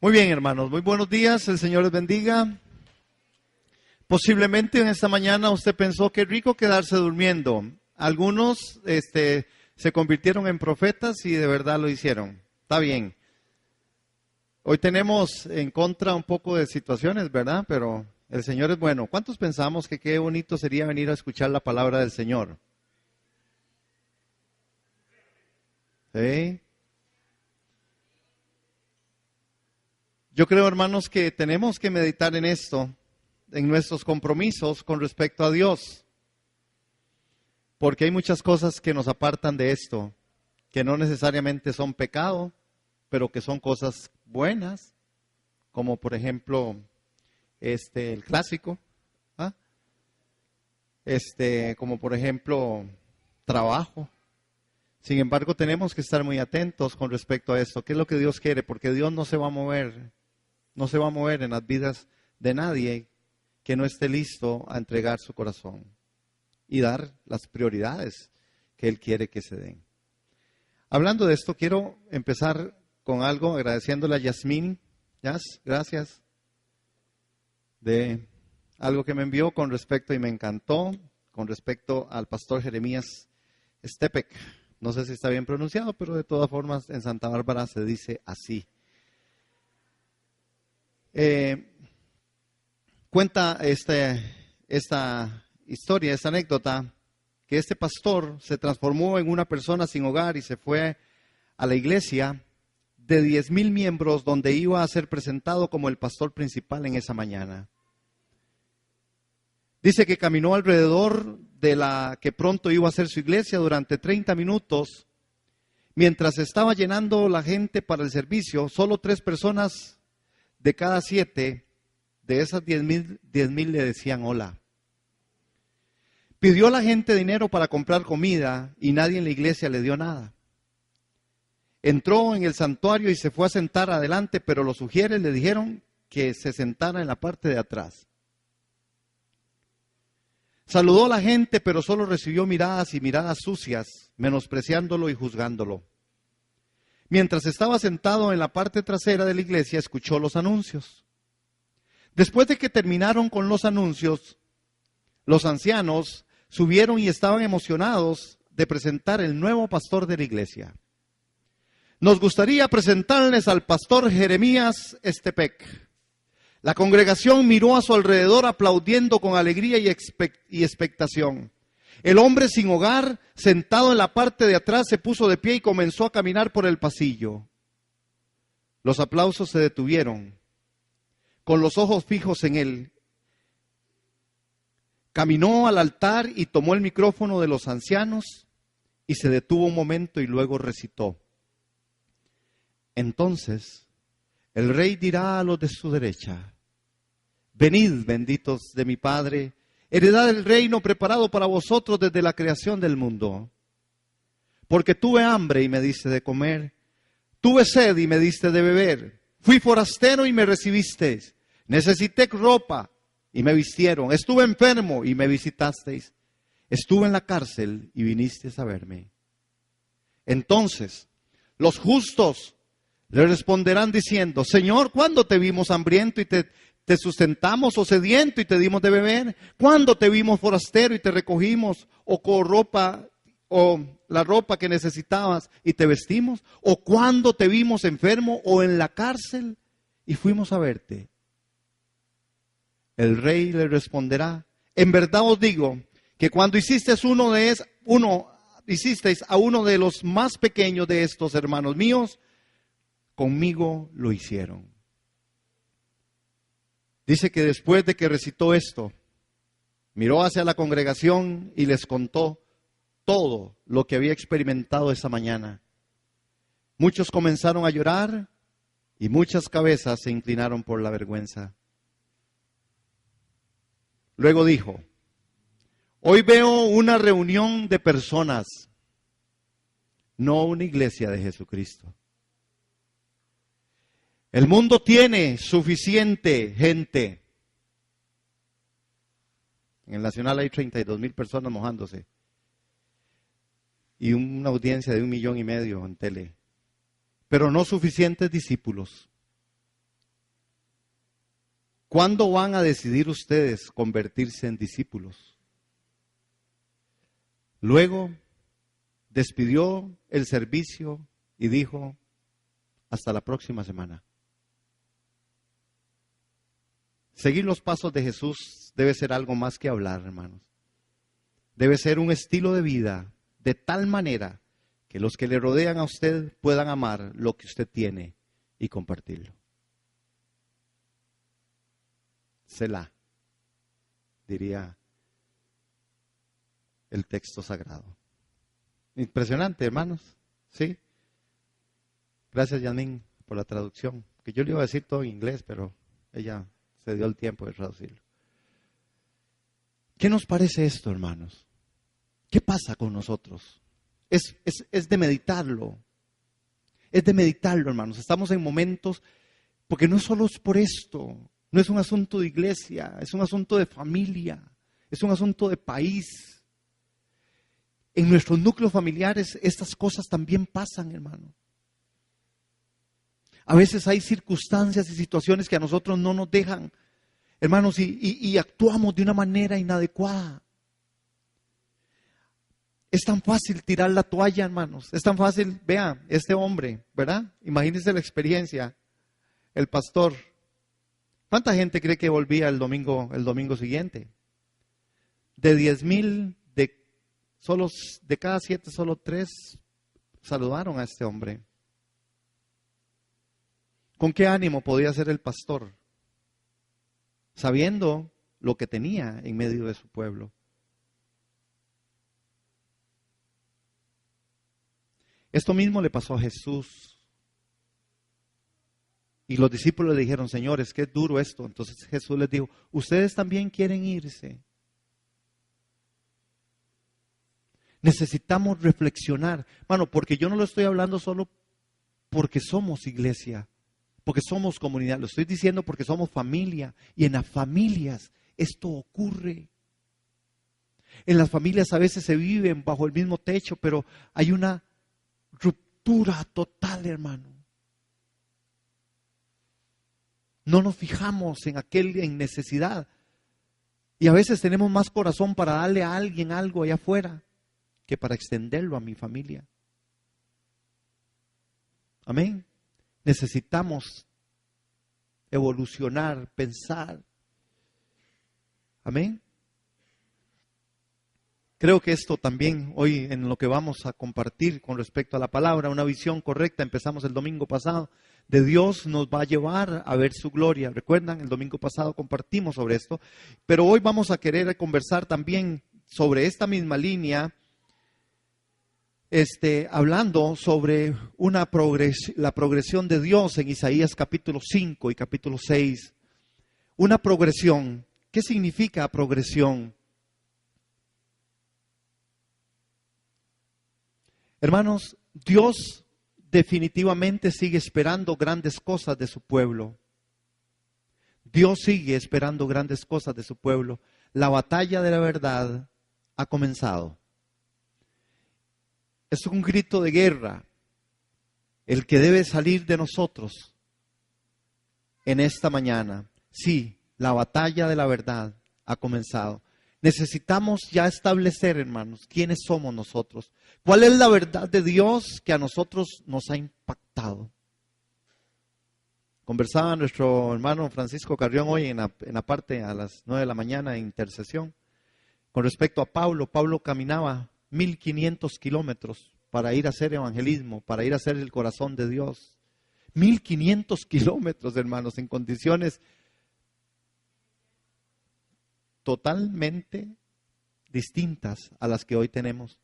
Muy bien, hermanos, muy buenos días, el Señor les bendiga. Posiblemente en esta mañana usted pensó que rico quedarse durmiendo. Algunos se convirtieron en profetas y de verdad lo hicieron. Está bien. Hoy tenemos en contra un poco de situaciones, ¿verdad? Pero el Señor es bueno. ¿Cuántos pensamos que qué bonito sería venir a escuchar la palabra del Señor? ¿Sí? Yo creo, hermanos, que tenemos que meditar en esto, en nuestros compromisos con respecto a Dios. Porque hay muchas cosas que nos apartan de esto, que no necesariamente son pecado, pero que son cosas buenas, como por ejemplo, el clásico, ¿ah? Como por ejemplo, trabajo. Sin embargo, tenemos que estar muy atentos con respecto a esto. ¿Qué es lo que Dios quiere? Porque Dios no se va a mover. No se va a mover en las vidas de nadie que no esté listo a entregar su corazón y dar las prioridades que Él quiere que se den. Hablando de esto, quiero empezar con algo agradeciéndole a Yasmín. Yas, gracias. De algo que me envió con respecto y me encantó, con respecto al pastor Jeremías Stepek. No sé si está bien pronunciado, pero de todas formas en Santa Bárbara se dice así. Cuenta esta historia, esta anécdota, que este pastor se transformó en una persona sin hogar y se fue a la iglesia de 10,000 miembros donde iba a ser presentado como el pastor principal en esa mañana. Dice que caminó alrededor de la que pronto iba a ser su iglesia durante 30 minutos. Mientras estaba llenando la gente para el servicio, solo 3 personas de cada 7 de esas 10,000 le decían hola. Pidió a la gente dinero para comprar comida y nadie en la iglesia le dio nada. Entró en el santuario y se fue a sentar adelante, pero los sugieres le dijeron que se sentara en la parte de atrás. Saludó a la gente, pero solo recibió miradas y miradas sucias, menospreciándolo y juzgándolo. Mientras estaba sentado en la parte trasera de la iglesia, escuchó los anuncios. Después de que terminaron con los anuncios, los ancianos subieron y estaban emocionados de presentar el nuevo pastor de la iglesia. Nos gustaría presentarles al pastor Jeremías Stepek. La congregación miró a su alrededor aplaudiendo con alegría y expectación. El hombre sin hogar, sentado en la parte de atrás, se puso de pie y comenzó a caminar por el pasillo. Los aplausos se detuvieron. Con los ojos fijos en él, caminó al altar y tomó el micrófono de los ancianos y se detuvo un momento y luego recitó. Entonces, el rey dirá a los de su derecha, venid, benditos de mi Padre, heredad el reino preparado para vosotros desde la creación del mundo. Porque tuve hambre y me diste de comer, tuve sed y me diste de beber, fui forastero y me recibisteis, necesité ropa y me vistieron, estuve enfermo y me visitasteis, estuve en la cárcel y vinisteis a verme. Entonces, los justos le responderán diciendo, Señor, ¿cuándo te vimos hambriento y te sustentamos, o sediento y te dimos de beber? ¿Cuándo te vimos forastero y te recogimos, o con ropa, o la ropa que necesitabas y te vestimos? ¿O cuándo te vimos enfermo o en la cárcel y fuimos a verte? El rey le responderá, en verdad os digo que cuando hicisteis a uno de los más pequeños de estos hermanos míos, conmigo lo hicieron. Dice que después de que recitó esto, miró hacia la congregación y les contó todo lo que había experimentado esa mañana. Muchos comenzaron a llorar y muchas cabezas se inclinaron por la vergüenza. Luego dijo, hoy veo una reunión de personas, no una iglesia de Jesucristo. El mundo tiene suficiente gente. En el Nacional hay 32,000 personas mojándose. Y una audiencia de 1,5 millones en tele. Pero no suficientes discípulos. ¿Cuándo van a decidir ustedes convertirse en discípulos? Luego despidió el servicio y dijo, hasta la próxima semana. Seguir los pasos de Jesús debe ser algo más que hablar, hermanos. Debe ser un estilo de vida de tal manera que los que le rodean a usted puedan amar lo que usted tiene y compartirlo. Selah, diría el texto sagrado. Impresionante, hermanos. ¿Sí? Gracias, Yanin, por la traducción. Que yo le iba a decir todo en inglés, pero ella se dio el tiempo de traducirlo. ¿Qué nos parece esto, hermanos? ¿Qué pasa con nosotros? Es de meditarlo. Es de meditarlo, hermanos. Estamos en momentos, porque no solo es por esto. No es un asunto de iglesia, es un asunto de familia, es un asunto de país. En nuestros núcleos familiares estas cosas también pasan, hermano. A veces hay circunstancias y situaciones que a nosotros no nos dejan, hermanos, y actuamos de una manera inadecuada. Es tan fácil tirar la toalla, hermanos. Es tan fácil, vea, este hombre, ¿verdad? Imagínense la experiencia, el pastor. ¿Cuánta gente cree que volvía el domingo siguiente? De 10,000, de cada 7, solo 3 saludaron a este hombre. ¿Con qué ánimo podía ser el pastor? Sabiendo lo que tenía en medio de su pueblo. Esto mismo le pasó a Jesús. Y los discípulos le dijeron, señores, qué duro esto. Entonces Jesús les dijo, ustedes también quieren irse. Necesitamos reflexionar. Mano, porque yo no lo estoy hablando solo porque somos iglesia, porque somos comunidad. Lo estoy diciendo porque somos familia. Y en las familias esto ocurre. En las familias a veces se viven bajo el mismo techo, pero hay una ruptura total, hermano. No nos fijamos en aquel en necesidad. Y a veces tenemos más corazón para darle a alguien algo allá afuera que para extenderlo a mi familia. Amén. Necesitamos evolucionar, pensar. Amén. Creo que esto también hoy en lo que vamos a compartir con respecto a la palabra, una visión correcta, empezamos el domingo pasado, de Dios nos va a llevar a ver su gloria. ¿Recuerdan? El domingo pasado compartimos sobre esto, pero hoy vamos a querer conversar también sobre esta misma línea, hablando sobre la progresión de Dios en Isaías capítulo 5 y capítulo 6. Una progresión. ¿Qué significa progresión? Hermanos, Dios definitivamente sigue esperando grandes cosas de su pueblo. Dios sigue esperando grandes cosas de su pueblo. La batalla de la verdad ha comenzado. Es un grito de guerra el que debe salir de nosotros en esta mañana. Sí, la batalla de la verdad ha comenzado. Necesitamos ya establecer, hermanos, quiénes somos nosotros. ¿Cuál es la verdad de Dios que a nosotros nos ha impactado? Conversaba nuestro hermano Francisco Carrión hoy en la parte a las 9 de la mañana en intercesión. Con respecto a Pablo, Pablo caminaba 1,500 kilómetros para ir a hacer evangelismo, para ir a hacer el corazón de Dios. 1,500 kilómetros, hermanos, en condiciones totalmente distintas a las que hoy tenemos.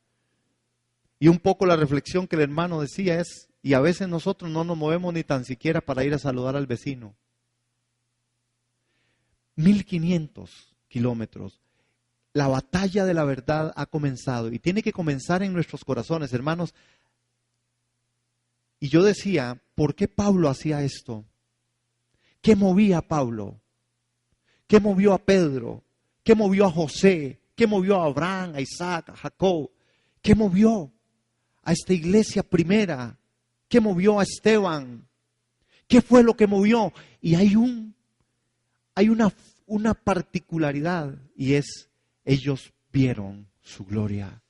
Y un poco la reflexión que el hermano decía es, y a veces nosotros no nos movemos ni tan siquiera para ir a saludar al vecino. 1,500 kilómetros. La batalla de la verdad ha comenzado y tiene que comenzar en nuestros corazones, hermanos. Y yo decía, ¿por qué Pablo hacía esto? ¿Qué movía a Pablo? ¿Qué movió a Pedro? ¿Qué movió a José? ¿Qué movió a Abraham, a Isaac, a Jacob? ¿Qué movió a esta iglesia primera? ¿Qué movió a Esteban? ¿Qué fue lo que movió? Y hay hay una particularidad, y es, ellos vieron su gloria.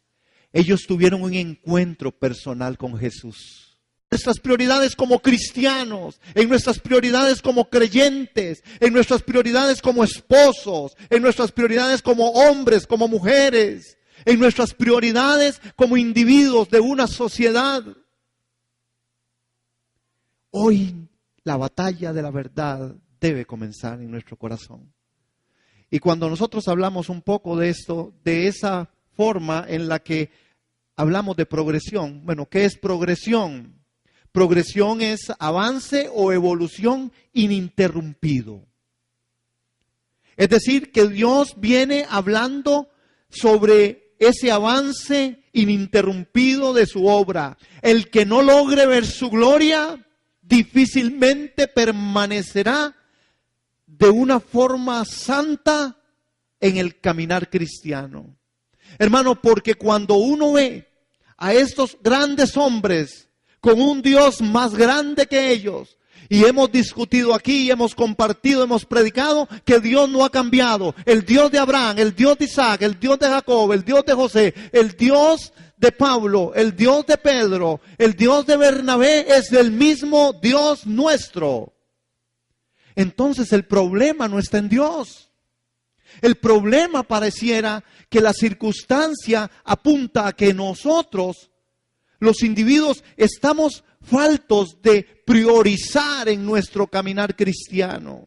Ellos tuvieron un encuentro personal con Jesús. Nuestras prioridades como cristianos, en nuestras prioridades como creyentes, en nuestras prioridades como esposos, en nuestras prioridades como hombres, como mujeres, en nuestras prioridades como individuos de una sociedad. Hoy la batalla de la verdad debe comenzar en nuestro corazón. Y cuando nosotros hablamos un poco de esto, de esa forma en la que hablamos de progresión, bueno, ¿qué es progresión? Progresión es avance o evolución ininterrumpido. Es decir, que Dios viene hablando sobre ese avance ininterrumpido de su obra. El que no logre ver su gloria difícilmente permanecerá de una forma santa en el caminar cristiano. Hermano, porque cuando uno ve a estos grandes hombres con un Dios más grande que ellos, y hemos discutido aquí, hemos compartido, hemos predicado que Dios no ha cambiado. El Dios de Abraham, el Dios de Isaac, el Dios de Jacob, el Dios de José, el Dios de Pablo, el Dios de Pedro, el Dios de Bernabé es el mismo Dios nuestro. Entonces el problema no está en Dios. El problema pareciera que la circunstancia apunta a que nosotros, los individuos, estamos faltos de priorizar en nuestro caminar cristiano,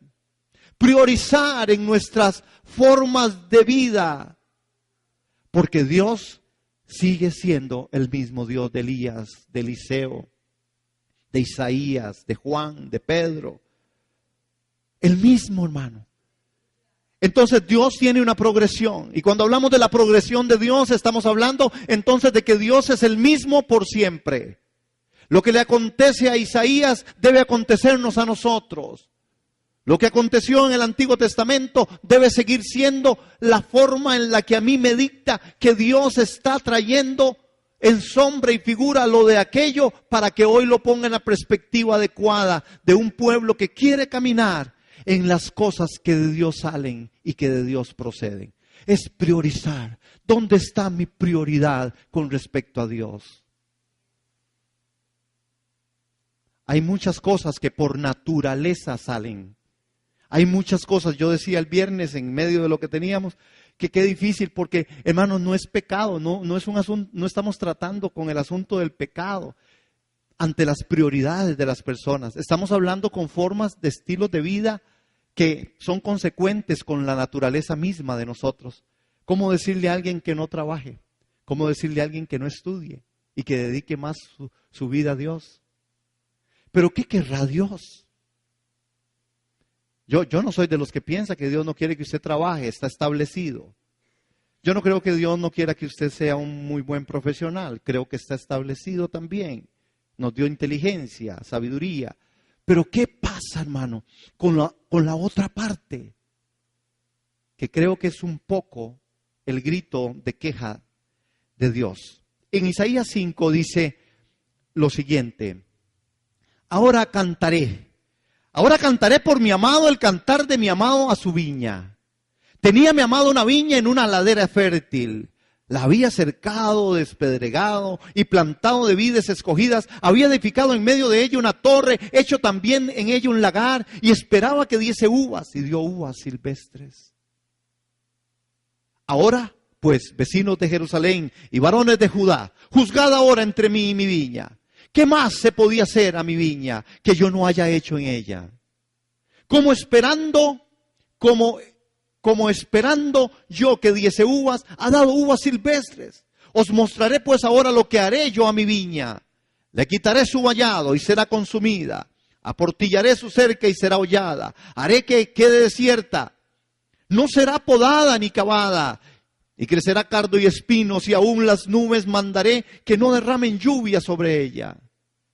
priorizar en nuestras formas de vida, porque Dios sigue siendo el mismo Dios de Elías, de Eliseo, de Isaías, de Juan, de Pedro, el mismo, hermano. Entonces Dios tiene una progresión, y cuando hablamos de la progresión de Dios estamos hablando entonces de que Dios es el mismo por siempre. Lo que le acontece a Isaías debe acontecernos a nosotros. Lo que aconteció en el Antiguo Testamento debe seguir siendo la forma en la que a mí me dicta que Dios está trayendo en sombra y figura lo de aquello para que hoy lo ponga en la perspectiva adecuada de un pueblo que quiere caminar en las cosas que de Dios salen y que de Dios proceden. Es priorizar. ¿Dónde está mi prioridad con respecto a Dios? Hay muchas cosas que por naturaleza salen. Hay muchas cosas, yo decía el viernes en medio de lo que teníamos, que qué difícil porque, hermanos, no es pecado, no es un asunto, no estamos tratando con el asunto del pecado ante las prioridades de las personas. Estamos hablando con formas de estilos de vida que son consecuentes con la naturaleza misma de nosotros. ¿Cómo decirle a alguien que no trabaje? ¿Cómo decirle a alguien que no estudie y que dedique más su vida a Dios? ¿Pero qué querrá Dios? Yo no soy de los que piensa que Dios no quiere que usted trabaje, está establecido. Yo no creo que Dios no quiera que usted sea un muy buen profesional, creo que está establecido también. Nos dio inteligencia, sabiduría. Pero ¿qué pasa, hermano, con la otra parte? Que creo que es un poco el grito de queja de Dios. En Isaías 5 dice lo siguiente: Ahora cantaré por mi amado el cantar de mi amado a su viña. Tenía mi amado una viña en una ladera fértil. La había cercado, despedregado y plantado de vides escogidas. Había edificado en medio de ella una torre, hecho también en ella un lagar, y esperaba que diese uvas, y dio uvas silvestres. Ahora, pues, vecinos de Jerusalén y varones de Judá, juzgad ahora entre mí y mi viña. ¿Qué más se podía hacer a mi viña que yo no haya hecho en ella? Como esperando yo que diese uvas, ha dado uvas silvestres. Os mostraré pues ahora lo que haré yo a mi viña. Le quitaré su vallado y será consumida. Aportillaré su cerca y será hollada. Haré que quede desierta. No será podada ni cavada. Y crecerá cardo y espinos, y aún las nubes mandaré que no derramen lluvia sobre ella.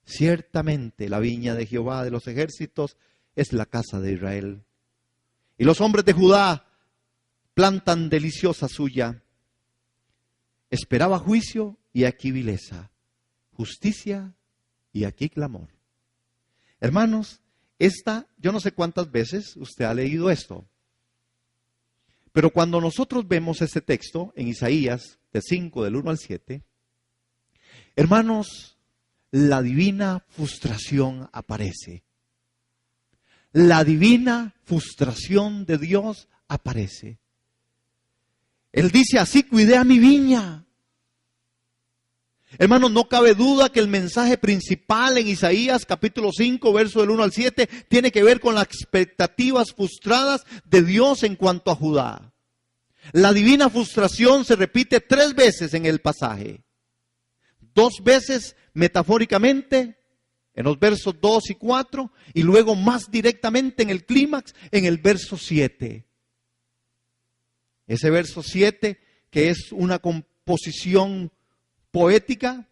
Ciertamente la viña de Jehová de los ejércitos es la casa de Israel. Y los hombres de Judá plantan deliciosa suya. Esperaba juicio y aquí vileza, justicia y aquí clamor. Hermanos, yo no sé cuántas veces usted ha leído esto, Pero cuando nosotros vemos ese texto en Isaías, de 5, del 1 al 7, hermanos, la divina frustración aparece. La divina frustración de Dios aparece. Él dice, así cuidé a mi viña. Hermanos, no cabe duda que el mensaje principal en Isaías capítulo 5, verso del 1 al 7, tiene que ver con las expectativas frustradas de Dios en cuanto a Judá. La divina frustración se repite 3 veces en el pasaje. 2 veces metafóricamente, en los versos 2 y 4, y luego más directamente en el clímax, en el verso 7. Ese verso 7, que es una composición poética,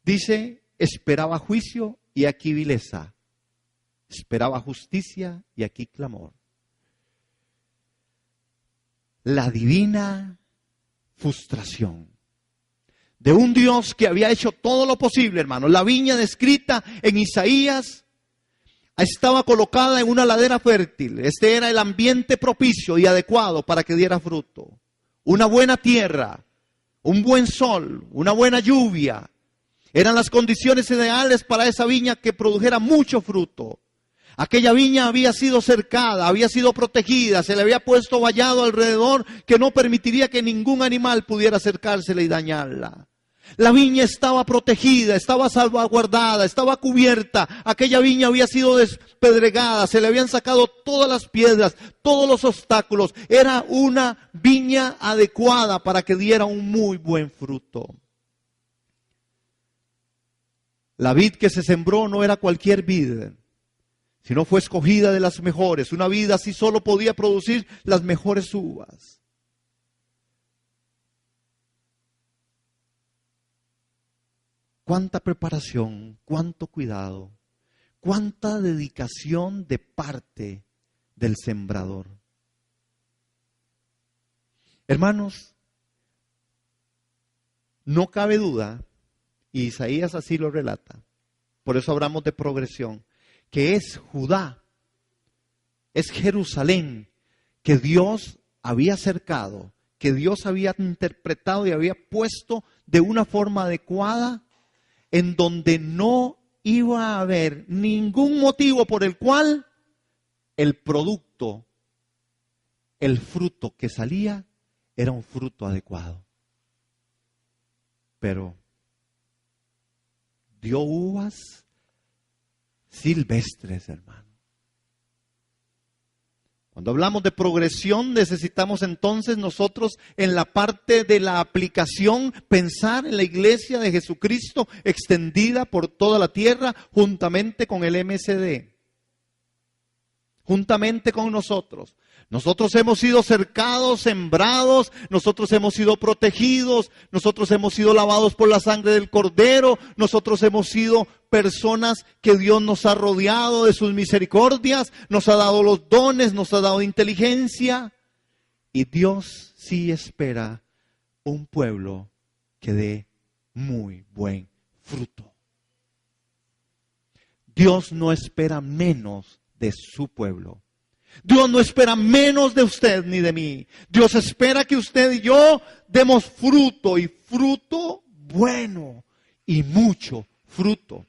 dice, esperaba juicio y aquí vileza, esperaba justicia y aquí clamor. La divina frustración de un Dios que había hecho todo lo posible, hermano. La viña descrita en Isaías estaba colocada en una ladera fértil. Este era el ambiente propicio y adecuado para que diera fruto. Una buena tierra, un buen sol, una buena lluvia. Eran las condiciones ideales para esa viña que produjera mucho fruto. Aquella viña había sido cercada, había sido protegida, se le había puesto vallado alrededor que no permitiría que ningún animal pudiera acercársele y dañarla. La viña estaba protegida, estaba salvaguardada, estaba cubierta. Aquella viña había sido despedregada, se le habían sacado todas las piedras, todos los obstáculos. Era una viña adecuada para que diera un muy buen fruto. La vid que se sembró no era cualquier vid, sino fue escogida de las mejores. Una vid así solo podía producir las mejores uvas. Cuánta preparación, cuánto cuidado, cuánta dedicación de parte del sembrador. Hermanos, no cabe duda, y Isaías así lo relata, por eso hablamos de progresión, que es Judá, es Jerusalén, que Dios había acercado, que Dios había interpretado y había puesto de una forma adecuada, en donde no iba a haber ningún motivo por el cual el producto, el fruto que salía, era un fruto adecuado. Pero dio uvas silvestres, hermano. Cuando hablamos de progresión, necesitamos entonces nosotros en la parte de la aplicación pensar en la iglesia de Jesucristo extendida por toda la tierra juntamente con el MSD. Juntamente con nosotros. Nosotros hemos sido cercados, sembrados, nosotros hemos sido protegidos, nosotros hemos sido lavados por la sangre del Cordero, nosotros hemos sido personas que Dios nos ha rodeado de sus misericordias, nos ha dado los dones, nos ha dado inteligencia. Y Dios sí espera un pueblo que dé muy buen fruto. Dios no espera menos de su pueblo. Dios no espera menos de usted ni de mí. Dios espera que usted y yo demos fruto, y fruto bueno, y mucho fruto.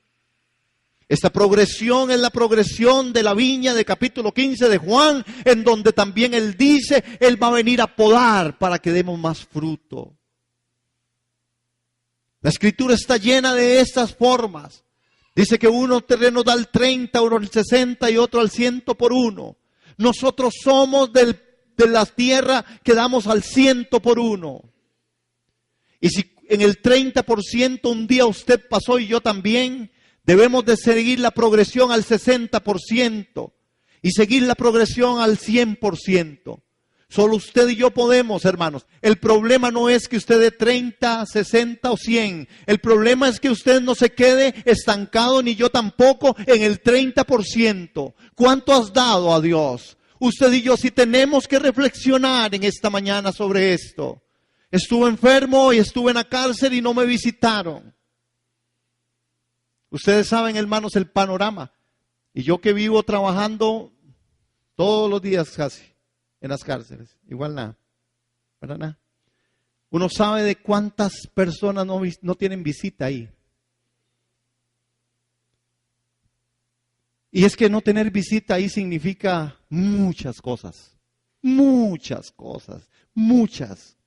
Esta progresión es la progresión de la viña de capítulo 15 de Juan, en donde también Él dice, Él va a venir a podar para que demos más fruto. La Escritura está llena de estas formas. Dice que uno terreno da al 30, uno al 60 y otro al 100 por uno. Nosotros somos de la tierra que damos al 100 por uno. Y si en el 30% un día usted pasó y yo también, debemos de seguir la progresión al 60% y seguir la progresión al 100%. Solo usted y yo podemos, hermanos. El problema no es que usted dé 30, 60 o 100. El problema es que usted no se quede estancado, ni yo tampoco, en el 30%. ¿Cuánto has dado a Dios? Usted y yo sí tenemos que reflexionar en esta mañana sobre esto. Estuve enfermo y estuve en la cárcel y no me visitaron. Ustedes saben, hermanos, el panorama. Y yo que vivo trabajando todos los días casi. en las cárceles. Igual nada. ¿Verdad? Nada. Uno sabe de cuántas personas no tienen visita ahí. Y es que no tener visita ahí significa muchas cosas. Muchas cosas. Muchas.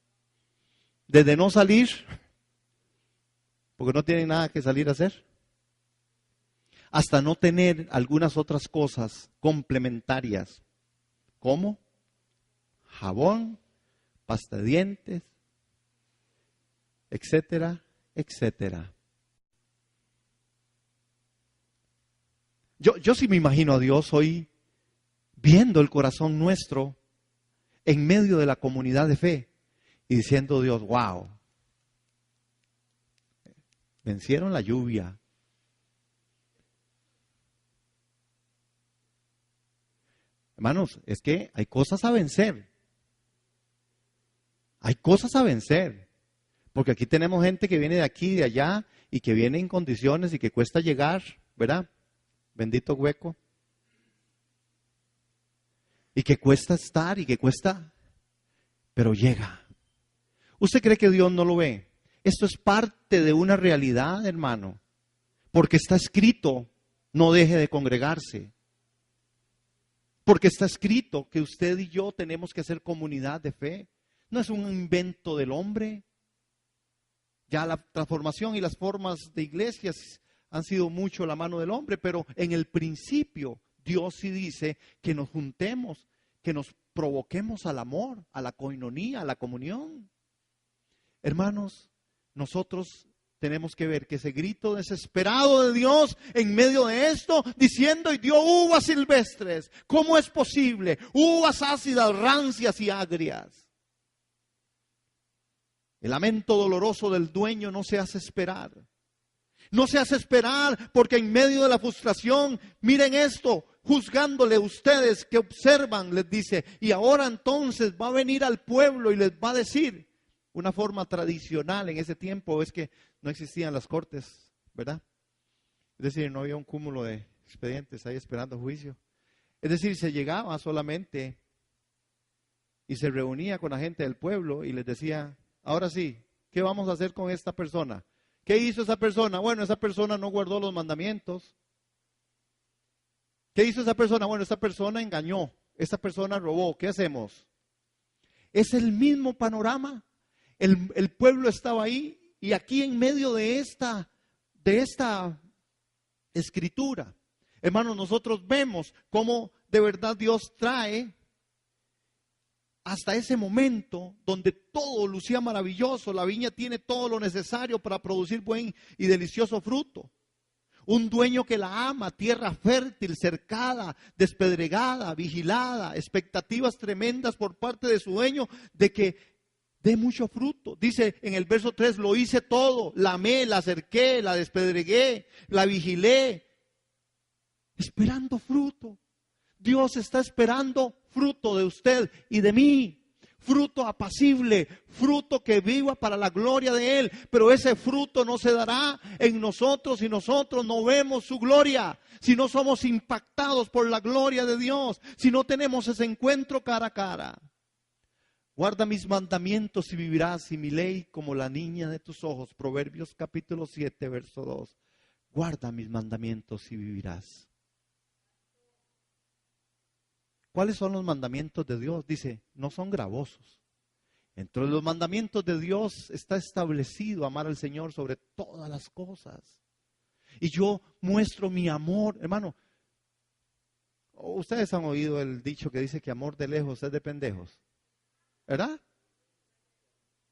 Desde no salir, porque no tienen nada que salir a hacer, hasta no tener algunas otras cosas complementarias, como jabón, pasta de dientes, etcétera, etcétera. Yo sí me imagino a Dios hoy viendo el corazón nuestro en medio de la comunidad de fe y diciendo Dios, wow, vencieron la lluvia. Hermanos, es que hay cosas a vencer. Hay cosas a vencer. Porque aquí tenemos gente que viene de aquí y de allá y que viene en condiciones y que cuesta llegar, ¿verdad? Bendito hueco. Y que cuesta estar y que cuesta, pero llega. ¿Usted cree que Dios no lo ve? Esto es parte de una realidad, hermano. Porque está escrito, no deje de congregarse. Porque está escrito que usted y yo tenemos que ser comunidad de fe. No es un invento del hombre. Ya la transformación y las formas de iglesias han sido mucho la mano del hombre, pero en el principio Dios sí dice que nos juntemos, que nos provoquemos al amor, a la coinonía, a la comunión. Hermanos, nosotros tenemos que ver que ese grito desesperado de Dios en medio de esto, diciendo, y dio uvas silvestres, ¿cómo es posible? Uvas ácidas, rancias y agrias. El lamento doloroso del dueño no se hace esperar. No se hace esperar porque en medio de la frustración, miren esto, juzgándole a ustedes que observan, les dice, y ahora entonces va a venir al pueblo y les va a decir, una forma tradicional en ese tiempo es que no existían las cortes, ¿verdad? Es decir, no había un cúmulo de expedientes ahí esperando juicio. Es decir, se llegaba solamente y se reunía con la gente del pueblo y les decía, ahora sí, ¿qué vamos a hacer con esta persona? ¿Qué hizo esa persona? Bueno, esa persona no guardó los mandamientos. ¿Qué hizo esa persona? Bueno, esa persona engañó, esa persona robó. ¿Qué hacemos? Es el mismo panorama. El pueblo estaba ahí y aquí en medio de esta escritura, hermanos, nosotros vemos cómo de verdad Dios trae hasta ese momento donde todo lucía maravilloso, la viña tiene todo lo necesario para producir buen y delicioso fruto. Un dueño que la ama, tierra fértil, cercada, despedregada, vigilada, expectativas tremendas por parte de su dueño de que dé mucho fruto. Dice en el verso 3, lo hice todo, la amé, la cerqué, la despedregué, la vigilé, esperando fruto. Dios está esperando fruto de usted y de mí. Fruto apacible, fruto que viva para la gloria de Él. Pero ese fruto no se dará en nosotros si nosotros no vemos su gloria. Si no somos impactados por la gloria de Dios. Si no tenemos ese encuentro cara a cara. Guarda mis mandamientos y vivirás, y mi ley como la niña de tus ojos. Proverbios capítulo 7, verso 2. Guarda mis mandamientos y vivirás. ¿Cuáles son los mandamientos de Dios? Dice, no son gravosos. Entre los mandamientos de Dios está establecido amar al Señor sobre todas las cosas. Y yo muestro mi amor, hermano. Ustedes han oído el dicho que dice que amor de lejos es de pendejos, ¿verdad?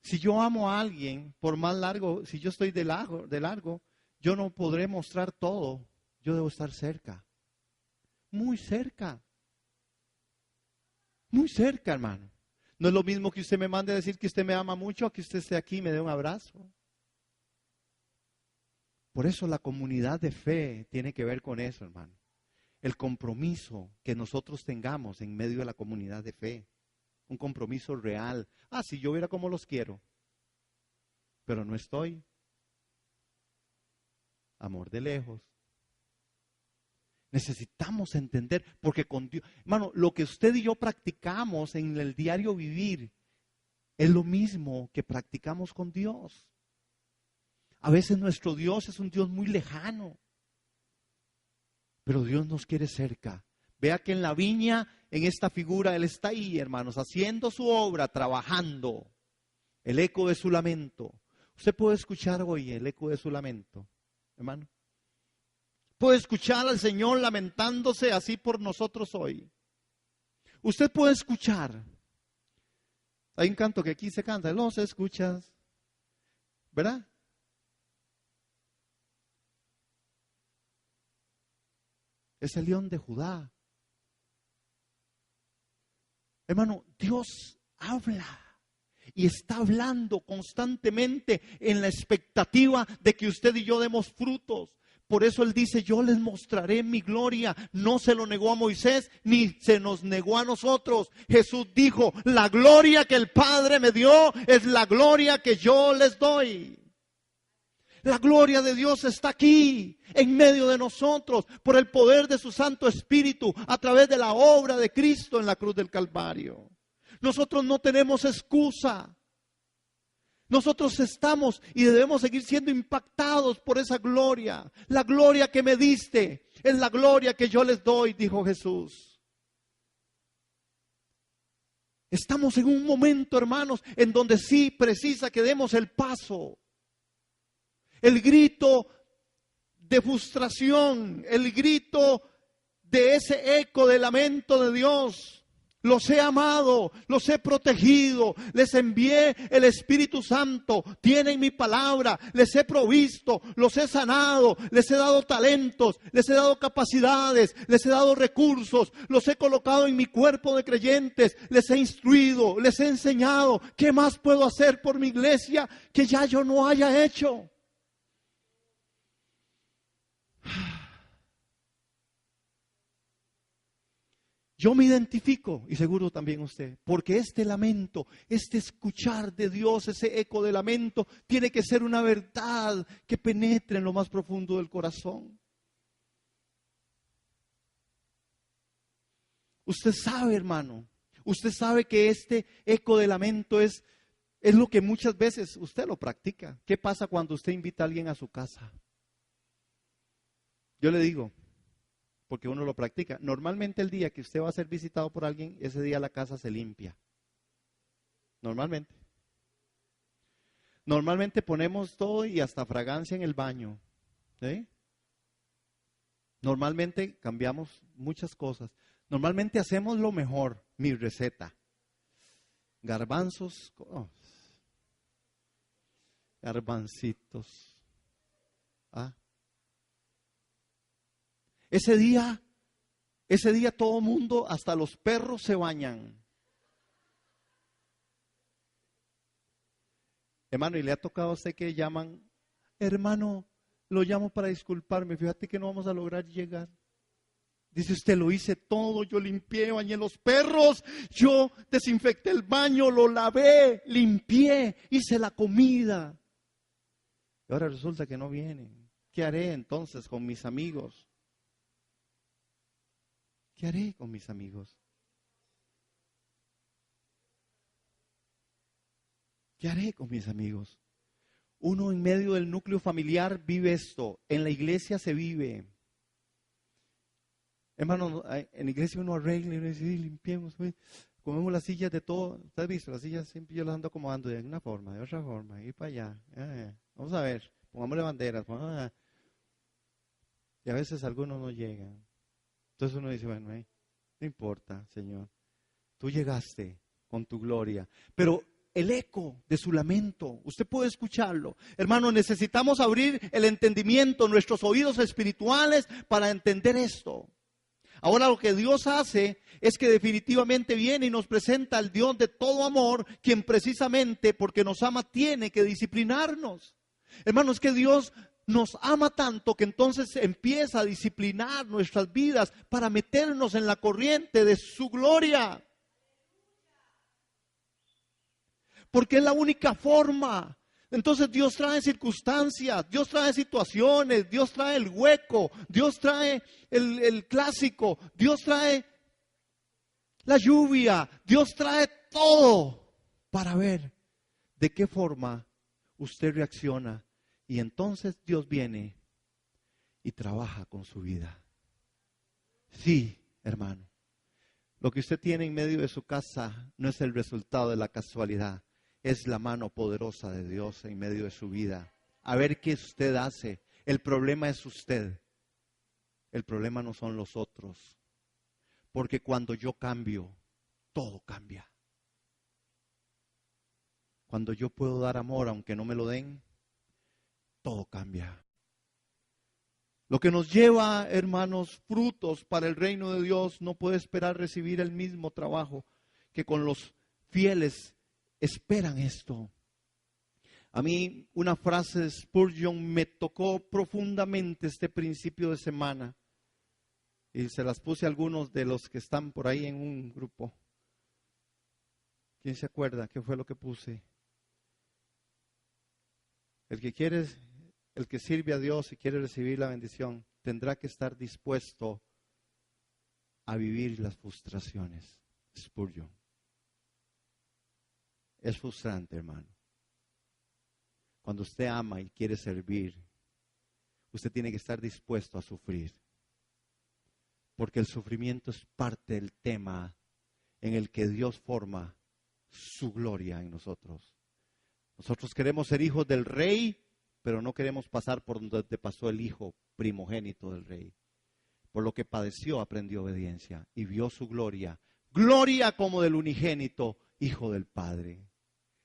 Si yo amo a alguien, por más largo, si yo estoy de largo, yo no podré mostrar todo. Yo debo estar cerca, muy cerca. Muy cerca, hermano. No es lo mismo que usted me mande a decir que usted me ama mucho a que usted esté aquí y me dé un abrazo. Por eso la comunidad de fe tiene que ver con eso, hermano. El compromiso que nosotros tengamos en medio de la comunidad de fe. Un compromiso real. Ah, si yo viera cómo los quiero, pero no estoy. Amor de lejos. Necesitamos entender, porque con Dios, hermano, lo que usted y yo practicamos en el diario vivir es lo mismo que practicamos con Dios. A veces nuestro Dios es un Dios muy lejano, pero Dios nos quiere cerca. Vea que en la viña, en esta figura, Él está ahí, hermanos, haciendo su obra, trabajando. El eco de su lamento. Usted puede escuchar hoy el eco de su lamento, hermano. Puede escuchar al Señor lamentándose así por nosotros hoy. Usted puede escuchar. Hay un canto que aquí se canta, los escuchas, ¿verdad? Es el león de Judá. Hermano, Dios habla. Y está hablando constantemente en la expectativa de que usted y yo demos frutos. Por eso Él dice, yo les mostraré mi gloria. No se lo negó a Moisés, ni se nos negó a nosotros. Jesús dijo, la gloria que el Padre me dio es la gloria que yo les doy. La gloria de Dios está aquí, en medio de nosotros, por el poder de su Santo Espíritu, a través de la obra de Cristo en la cruz del Calvario. Nosotros no tenemos excusa. Nosotros estamos y debemos seguir siendo impactados por esa gloria. La gloria que me diste es la gloria que yo les doy, dijo Jesús. Estamos en un momento, hermanos, en donde sí precisa que demos el paso. El grito de frustración, el grito de ese eco de lamento de Dios. Los he amado, los he protegido, les envié el Espíritu Santo, tienen mi palabra, les he provisto, los he sanado, les he dado talentos, les he dado capacidades, les he dado recursos, los he colocado en mi cuerpo de creyentes, les he instruido, les he enseñado. ¿Qué más puedo hacer por mi iglesia que ya yo no haya hecho? Yo me identifico, y seguro también usted, porque este lamento, este escuchar de Dios, ese eco de lamento, tiene que ser una verdad que penetre en lo más profundo del corazón. Usted sabe, hermano, usted sabe que este eco de lamento es lo que muchas veces usted lo practica. ¿Qué pasa cuando usted invita a alguien a su casa? Yo le digo, porque uno lo practica. Normalmente el día que usted va a ser visitado por alguien, ese día la casa se limpia. Normalmente. Normalmente ponemos todo y hasta fragancia en el baño. ¿Sí? Normalmente cambiamos muchas cosas. Normalmente hacemos lo mejor. Mi receta. Garbanzos. Garbancitos. Ese día todo mundo, hasta los perros se bañan. Hermano, ¿y le ha tocado a usted que llaman? Hermano, lo llamo para disculparme, fíjate que no vamos a lograr llegar. Dice usted, lo hice todo, yo limpié, bañé los perros, yo desinfecté el baño, lo lavé, limpié, hice la comida. Y ahora resulta que no vienen. ¿Qué haré entonces con mis amigos? ¿Qué haré con mis amigos? ¿Qué haré con mis amigos? Uno en medio del núcleo familiar vive esto. En la iglesia se vive. Hermano, en la iglesia uno arregla y uno dice, limpiemos, comemos las sillas de todo. ¿Usted ha visto? Las sillas siempre yo las ando acomodando de una forma, de otra forma, y para allá. Vamos a ver, pongámosle banderas. Y a veces algunos no llegan. Entonces uno dice, bueno, no importa, Señor. Tú llegaste con tu gloria. Pero el eco de su lamento, usted puede escucharlo. Hermano, necesitamos abrir el entendimiento, nuestros oídos espirituales para entender esto. Ahora lo que Dios hace es que definitivamente viene y nos presenta al Dios de todo amor, quien precisamente porque nos ama tiene que disciplinarnos. Hermano, es que Dios nos ama tanto que entonces empieza a disciplinar nuestras vidas para meternos en la corriente de su gloria. Porque es la única forma Entonces Dios trae circunstancias, Dios trae situaciones, Dios trae el hueco, Dios trae el clásico, Dios trae la lluvia, Dios trae todo para ver de qué forma usted reacciona. Y entonces Dios viene y trabaja con su vida. Sí, hermano. Lo que usted tiene en medio de su casa no es el resultado de la casualidad. Es la mano poderosa de Dios en medio de su vida. A ver qué usted hace. El problema es usted. El problema no son los otros. Porque cuando yo cambio, todo cambia. Cuando yo puedo dar amor aunque no me lo den, todo cambia. Lo que nos lleva, hermanos, frutos para el reino de Dios no puede esperar recibir el mismo trabajo que con los fieles esperan esto. A mí una frase de Spurgeon me tocó profundamente este principio de semana y se las puse a algunos de los que están por ahí en un grupo. ¿Quién se acuerda qué fue lo que puse? El que sirve a Dios y quiere recibir la bendición, tendrá que estar dispuesto a vivir las frustraciones. Spurgeon. Es frustrante, hermano. Cuando usted ama y quiere servir, usted tiene que estar dispuesto a sufrir. Porque el sufrimiento es parte del tema en el que Dios forma su gloria en nosotros. Nosotros queremos ser hijos del rey, pero no queremos pasar por donde pasó el hijo primogénito del rey. Por lo que padeció, aprendió obediencia y vio su gloria. Gloria como del unigénito, hijo del Padre.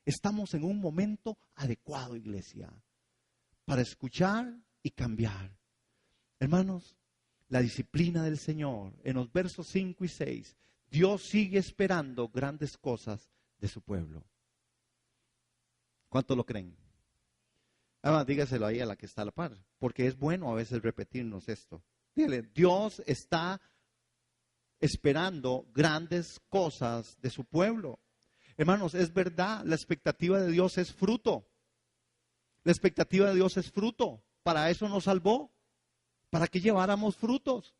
Estamos en un momento adecuado, iglesia, para escuchar y cambiar. Hermanos, la disciplina del Señor, en los versos 5 y 6, Dios sigue esperando grandes cosas de su pueblo. ¿Cuántos lo creen? Además, dígaselo ahí a la que está a la par, porque es bueno a veces repetirnos esto. Dígale, Dios está esperando grandes cosas de su pueblo. Hermanos, es verdad, la expectativa de Dios es fruto. La expectativa de Dios es fruto. Para eso nos salvó, para que lleváramos frutos.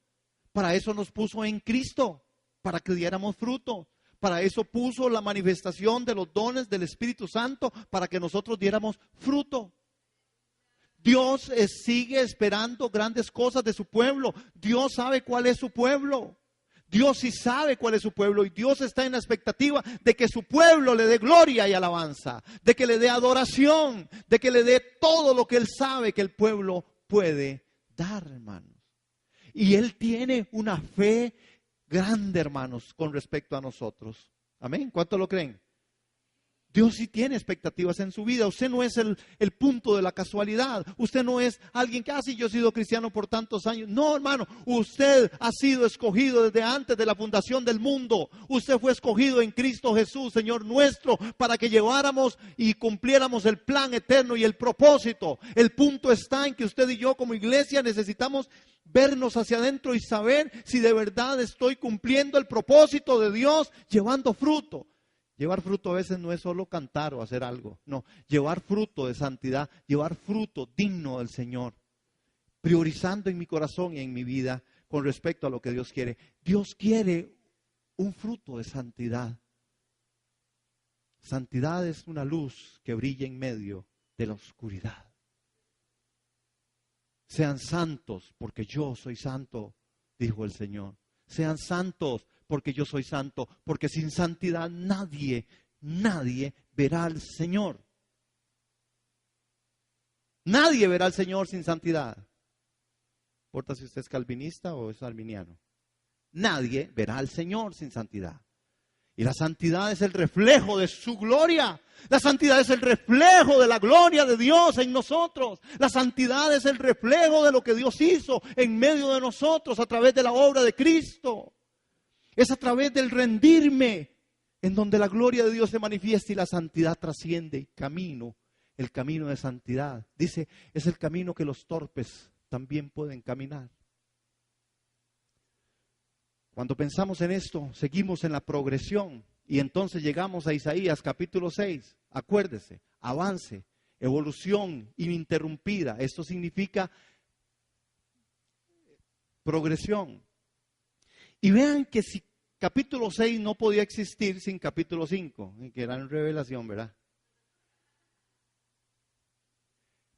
Para eso nos puso en Cristo, para que diéramos fruto. Para eso puso la manifestación de los dones del Espíritu Santo, para que nosotros diéramos fruto. Dios sigue esperando grandes cosas de su pueblo. Dios sabe cuál es su pueblo. Dios sí sabe cuál es su pueblo y Dios está en la expectativa de que su pueblo le dé gloria y alabanza, de que le dé adoración, de que le dé todo lo que Él sabe que el pueblo puede dar, hermanos. Y Él tiene una fe grande, hermanos, con respecto a nosotros. Amén. ¿Cuántos lo creen? Dios sí tiene expectativas en su vida. Usted no es el punto de la casualidad. Usted no es alguien que, sí, yo he sido cristiano por tantos años. No, hermano, usted ha sido escogido desde antes de la fundación del mundo. Usted fue escogido en Cristo Jesús, Señor nuestro, para que lleváramos y cumpliéramos el plan eterno y el propósito. El punto está en que usted y yo como iglesia necesitamos vernos hacia adentro y saber si de verdad estoy cumpliendo el propósito de Dios, llevando fruto. Llevar fruto a veces no es solo cantar o hacer algo. No, llevar fruto de santidad, llevar fruto digno del Señor. Priorizando en mi corazón y en mi vida con respecto a lo que Dios quiere. Dios quiere un fruto de santidad. Santidad es una luz que brilla en medio de la oscuridad. Sean santos porque yo soy santo, dijo el Señor. Sean santos porque yo soy santo, porque sin santidad nadie verá al Señor. Nadie verá al Señor sin santidad. No importa si usted es calvinista o es arminiano. Nadie verá al Señor sin santidad. Y la santidad es el reflejo de su gloria. La santidad es el reflejo de la gloria de Dios en nosotros. La santidad es el reflejo de lo que Dios hizo en medio de nosotros a través de la obra de Cristo. Es a través del rendirme en donde la gloria de Dios se manifiesta y la santidad trasciende. El camino de santidad. Dice, es el camino que los torpes también pueden caminar. Cuando pensamos en esto, seguimos en la progresión y entonces llegamos a Isaías capítulo 6. Acuérdese, avance. evolución ininterrumpida. Esto significa progresión. Y vean que si capítulo 6 no podía existir sin capítulo 5, que era en revelación, ¿verdad?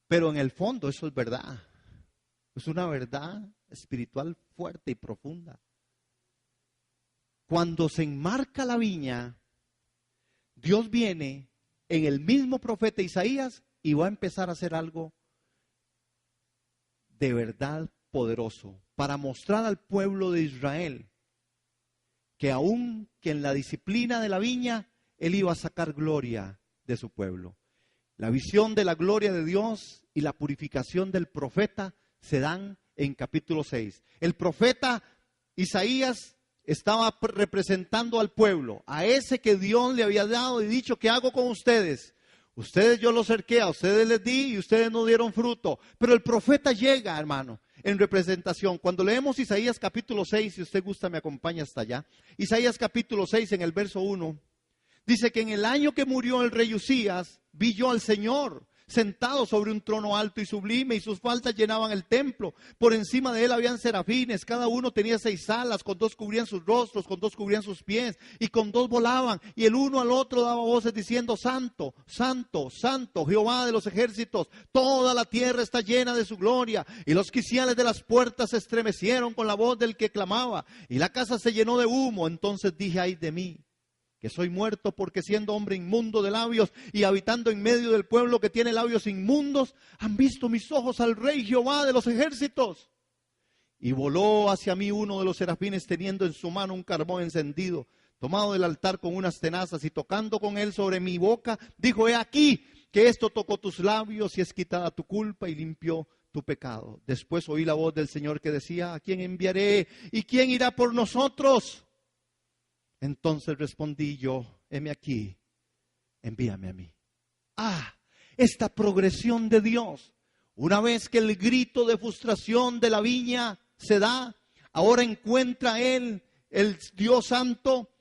Pero en el fondo eso es verdad. Es una verdad espiritual fuerte y profunda. Cuando se enmarca la viña, Dios viene en el mismo profeta Isaías y va a empezar a hacer algo de verdad poderoso para mostrar al pueblo de Israel que aún que en la disciplina de la viña, Él iba a sacar gloria de su pueblo. La visión de la gloria de Dios y la purificación del profeta se dan en capítulo 6. El profeta Isaías estaba representando al pueblo, a ese que Dios le había dado y dicho: ¿qué hago con ustedes? Ustedes yo los cerqué, a ustedes les di y ustedes no dieron fruto. Pero el profeta llega, hermano, en representación. Cuando leemos Isaías capítulo 6, si usted gusta me acompaña hasta allá. Isaías capítulo 6 en el verso 1, dice que en el año que murió el rey Usías, vi yo al Señor sentado sobre un trono alto y sublime, y sus faldas llenaban el templo. Por encima de él habían serafines, cada uno tenía 6 alas, con 2 cubrían sus rostros, con 2 cubrían sus pies, y con 2 volaban, y el uno al otro daba voces diciendo: Santo, Santo, Santo, Jehová de los ejércitos, toda la tierra está llena de su gloria. Y los quiciales de las puertas se estremecieron con la voz del que clamaba, y la casa se llenó de humo. Entonces dije: ay de mí, que soy muerto, porque siendo hombre inmundo de labios y habitando en medio del pueblo que tiene labios inmundos, han visto mis ojos al Rey Jehová de los ejércitos. Y voló hacia mí uno de los serafines, teniendo en su mano un carbón encendido, tomado del altar con unas tenazas, y tocando con él sobre mi boca, dijo: he aquí que esto tocó tus labios y es quitada tu culpa y limpió tu pecado. Después oí la voz del Señor que decía: ¿a quién enviaré? ¿Y quién irá por nosotros? Entonces respondí yo: heme aquí, envíame a mí. Esta progresión de Dios. Una vez que el grito de frustración de la viña se da, ahora encuentra Él, el Dios Santo,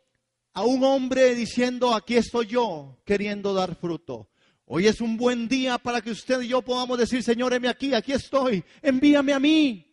a un hombre diciendo: aquí estoy yo, queriendo dar fruto. Hoy es un buen día para que usted y yo podamos decir: Señor, heme aquí, aquí estoy, envíame a mí.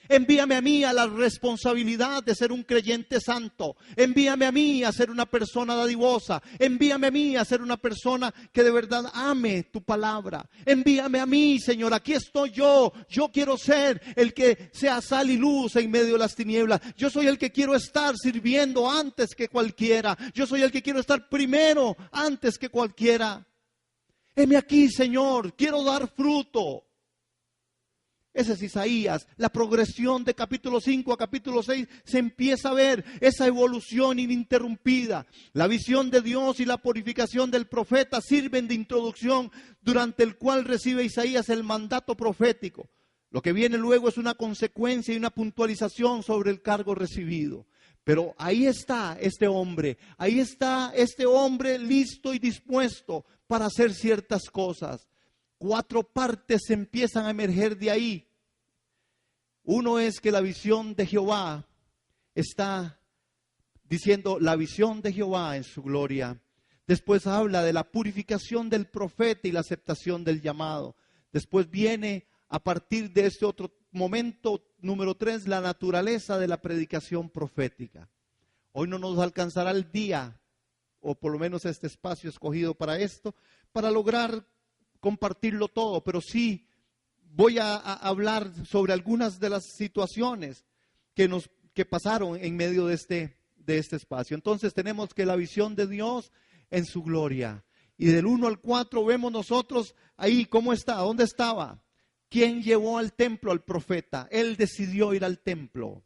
Envíame a mí a la responsabilidad de ser un creyente santo. Envíame a mí a ser una persona dadivosa. Envíame a mí a ser una persona que de verdad ame tu palabra. Envíame a mí, Señor, aquí estoy yo. Yo quiero ser el que sea sal y luz en medio de las tinieblas. Yo soy el que quiero estar sirviendo antes que cualquiera. Yo soy el que quiero estar primero antes que cualquiera. Heme aquí, Señor, quiero dar fruto. Ese es Isaías. La progresión de capítulo 5 a capítulo 6 se empieza a ver esa evolución ininterrumpida. La visión de Dios y la purificación del profeta sirven de introducción, durante el cual recibe Isaías el mandato profético. Lo que viene luego es una consecuencia y una puntualización sobre el cargo recibido. Pero ahí está este hombre listo y dispuesto para hacer ciertas cosas. 4 partes empiezan a emerger de ahí. Uno es que la visión de Jehová está diciendo la visión de Jehová en su gloria. Después habla de la purificación del profeta y la aceptación del llamado. Después viene, a partir de este otro momento, número 3, la naturaleza de la predicación profética. Hoy no nos alcanzará el día, o por lo menos este espacio escogido para esto, para lograr compartirlo todo, pero sí voy a hablar sobre algunas de las situaciones que pasaron en medio de este espacio. Entonces tenemos que la visión de Dios en su gloria. Y del 1 al 4 vemos nosotros ahí cómo está, dónde estaba. ¿Quién llevó al templo al profeta? Él decidió ir al templo.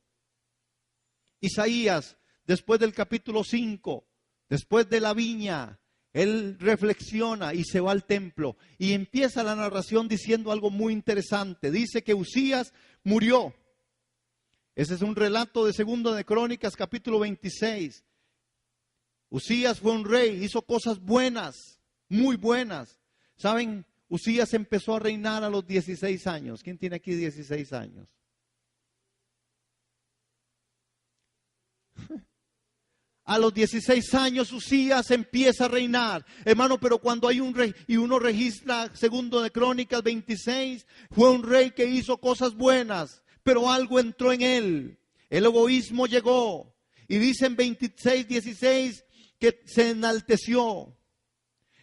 Isaías, después del capítulo 5, después de la viña, él reflexiona y se va al templo y empieza la narración diciendo algo muy interesante. Dice que Usías murió. Ese es un relato de 2 de Crónicas, capítulo 26. Usías fue un rey, hizo cosas buenas, muy buenas. ¿Saben? Usías empezó a reinar a los 16 años. ¿Quién tiene aquí 16 años? A los 16 años Usías empieza a reinar. Hermano, pero cuando hay un rey, y uno registra segundo de Crónicas 26, fue un rey que hizo cosas buenas, pero algo entró en él. El egoísmo llegó. Y dice en 26, 16 que se enalteció.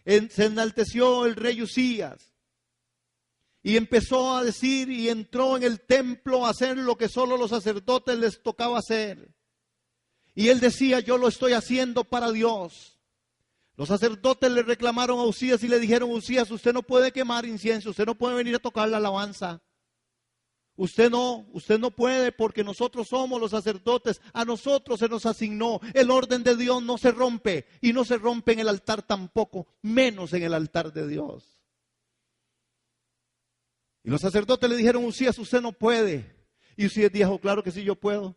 Se enalteció el rey Usías. Y empezó a decir y entró en el templo a hacer lo que solo los sacerdotes les tocaba hacer. Y él decía, yo lo estoy haciendo para Dios. Los sacerdotes le reclamaron a Usías y le dijeron, Usías, usted no puede quemar incienso, usted no puede venir a tocar la alabanza. Usted no puede porque nosotros somos los sacerdotes, a nosotros se nos asignó. El orden de Dios no se rompe y no se rompe en el altar tampoco, menos en el altar de Dios. Y los sacerdotes le dijeron, Usías, usted no puede. Y Usías dijo, claro que sí, yo puedo.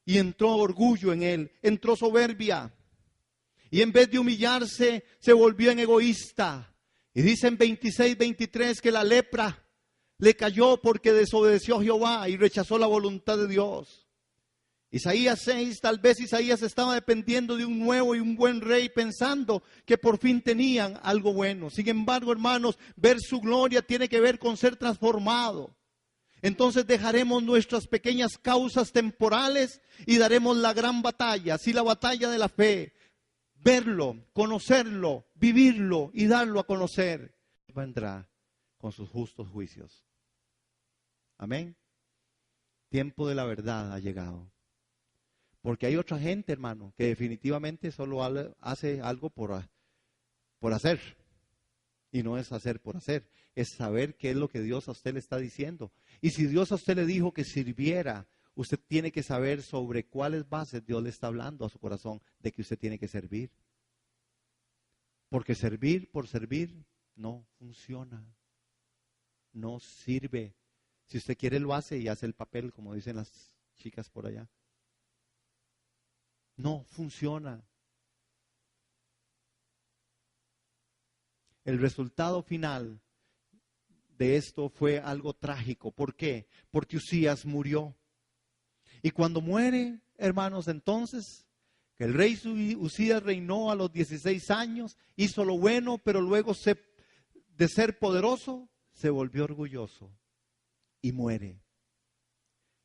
Y entró orgullo en él, entró soberbia. Y en vez de humillarse, se volvió en egoísta. Y dice en 26, 23 que la lepra le cayó porque desobedeció a Jehová y rechazó la voluntad de Dios. Isaías 6, tal vez Isaías estaba dependiendo de un nuevo y un buen rey, pensando que por fin tenían algo bueno. Sin embargo, hermanos, ver su gloria tiene que ver con ser transformado. Entonces dejaremos nuestras pequeñas causas temporales y daremos la gran batalla, sí, la batalla de la fe. Verlo, conocerlo, vivirlo y darlo a conocer. Vendrá con sus justos juicios. Amén. Tiempo de la verdad ha llegado. Porque hay otra gente, hermano, que definitivamente solo hace algo por hacer. Y no es hacer por hacer, es saber qué es lo que Dios a usted le está diciendo. Y si Dios a usted le dijo que sirviera, usted tiene que saber sobre cuáles bases Dios le está hablando a su corazón de que usted tiene que servir. Porque servir por servir no funciona, no sirve. Si usted quiere lo hace y hace el papel, como dicen las chicas por allá. No funciona. El resultado final de esto fue algo trágico. ¿Por qué? Porque Usías murió. Y cuando muere, hermanos, entonces, que el rey Usías reinó a los 16 años, hizo lo bueno, pero luego de ser poderoso, se volvió orgulloso y muere.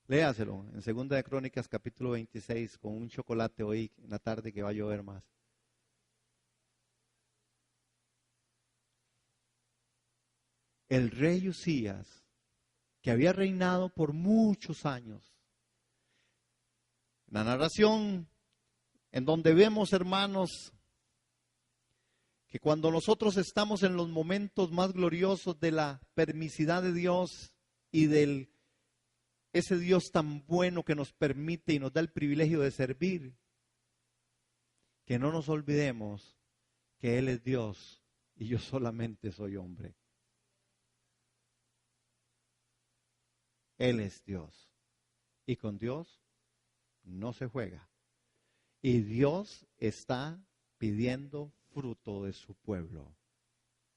Léaselo en 2 de Crónicas capítulo 26 con un chocolate hoy en la tarde que va a llover más. El rey Usías, que había reinado por muchos años. La narración en donde vemos, hermanos, que cuando nosotros estamos en los momentos más gloriosos de la permisidad de Dios y del ese Dios tan bueno que nos permite y nos da el privilegio de servir, que no nos olvidemos que Él es Dios y yo solamente soy hombre. Él es Dios. Y con Dios no se juega. Y Dios está pidiendo fruto de su pueblo.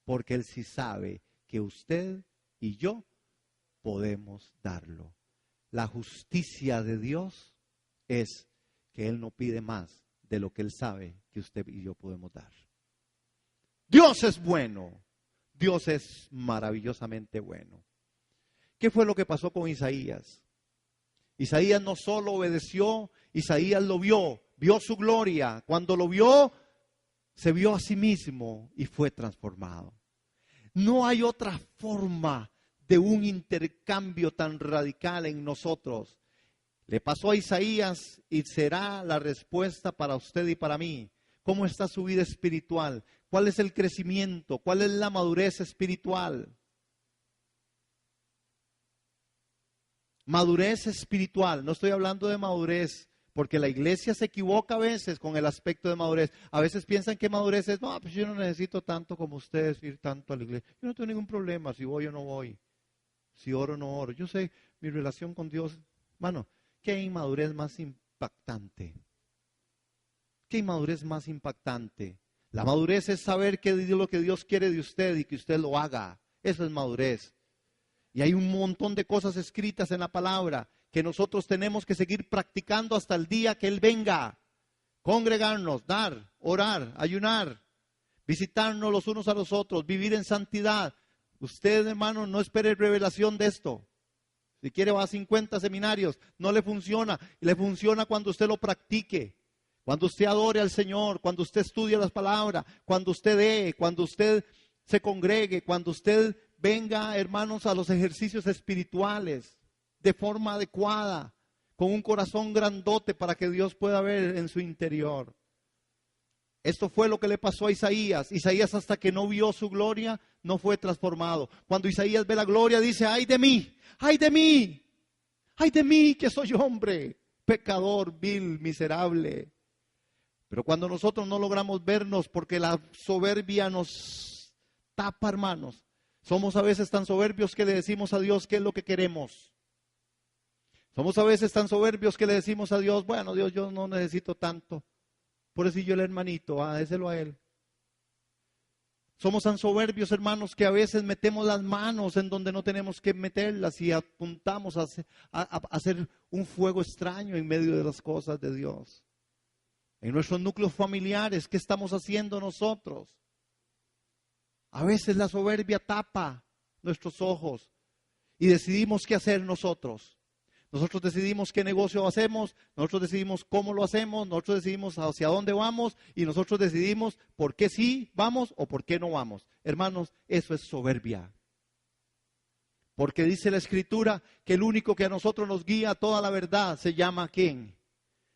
Porque Él sí sabe que usted y yo podemos darlo. La justicia de Dios es que Él no pide más de lo que Él sabe que usted y yo podemos dar. Dios es bueno. Dios es maravillosamente bueno. ¿Qué fue lo que pasó con Isaías? Isaías no solo obedeció, Isaías lo vio su gloria. Cuando lo vio, se vio a sí mismo y fue transformado. No hay otra forma de un intercambio tan radical en nosotros. Le pasó a Isaías y será la respuesta para usted y para mí. ¿Cómo está su vida espiritual? ¿Cuál es el crecimiento? ¿Cuál es la madurez espiritual? Madurez espiritual, no estoy hablando de madurez, porque la iglesia se equivoca a veces con el aspecto de madurez. A veces piensan que madurez es, no, pues yo no necesito tanto como ustedes ir tanto a la iglesia. Yo no tengo ningún problema si voy o no voy, si oro o no oro. Yo sé mi relación con Dios. Mano, ¿qué inmadurez más impactante? ¿Qué inmadurez más impactante? La madurez es saber qué es lo que Dios quiere de usted y que usted lo haga. Eso es madurez. Y hay un montón de cosas escritas en la palabra que nosotros tenemos que seguir practicando hasta el día que Él venga. congregarnos, dar, orar, ayunar, visitarnos los unos a los otros, vivir en santidad. Usted, hermano, no espere revelación de esto. Si quiere va a 50 seminarios, no le funciona. Y le funciona cuando usted lo practique. Cuando usted adore al Señor, cuando usted estudie las palabras, cuando usted dé, cuando usted se congregue, cuando usted venga, hermanos, a los ejercicios espirituales de forma adecuada, con un corazón grandote para que Dios pueda ver en su interior. Esto fue lo que le pasó a Isaías. Isaías, hasta que no vio su gloria, no fue transformado. Cuando Isaías ve la gloria, dice: ¡ay de mí! ¡Ay de mí! ¡Ay de mí, que soy hombre! Pecador, vil, miserable. Pero cuando nosotros no logramos vernos, porque la soberbia nos tapa, hermanos. Somos a veces tan soberbios que le decimos a Dios qué es lo que queremos. Somos a veces tan soberbios que le decimos a Dios: bueno, Dios, yo no necesito tanto. Por eso yo el hermanito, déselo a él. Somos tan soberbios, hermanos, que a veces metemos las manos en donde no tenemos que meterlas y apuntamos a hacer un fuego extraño en medio de las cosas de Dios. En nuestros núcleos familiares, ¿qué estamos haciendo nosotros? A veces la soberbia tapa nuestros ojos y decidimos qué hacer nosotros. Nosotros decidimos qué negocio hacemos, nosotros decidimos cómo lo hacemos, nosotros decidimos hacia dónde vamos y nosotros decidimos por qué sí vamos o por qué no vamos. Hermanos, eso es soberbia. Porque dice la Escritura que el único que a nosotros nos guía a toda la verdad se llama ¿quién?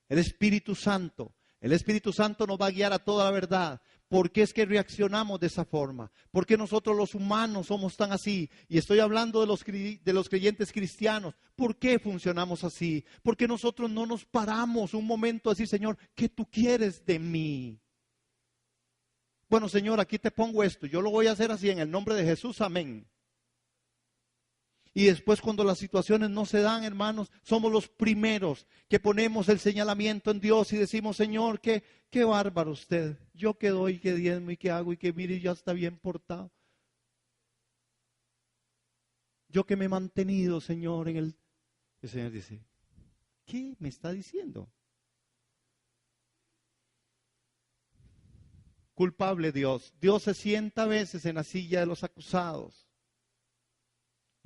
El Espíritu Santo. El Espíritu Santo nos va a guiar a toda la verdad. ¿Por qué es que reaccionamos de esa forma? ¿Por qué nosotros los humanos somos tan así? Y estoy hablando de los creyentes cristianos. ¿Por qué funcionamos así? Porque nosotros no nos paramos un momento a decir: Señor, ¿qué tú quieres de mí? Bueno, Señor, aquí te pongo esto. Yo lo voy a hacer así en el nombre de Jesús. Amén. Y después, cuando las situaciones no se dan, hermanos, somos los primeros que ponemos el señalamiento en Dios y decimos: Señor, qué bárbaro usted. Yo qué doy, qué diezmo y qué hago y qué mire, ya está bien portado. Yo que me he mantenido, Señor, en el... El Señor dice: ¿qué me está diciendo? Culpable Dios. Dios se sienta a veces en la silla de los acusados.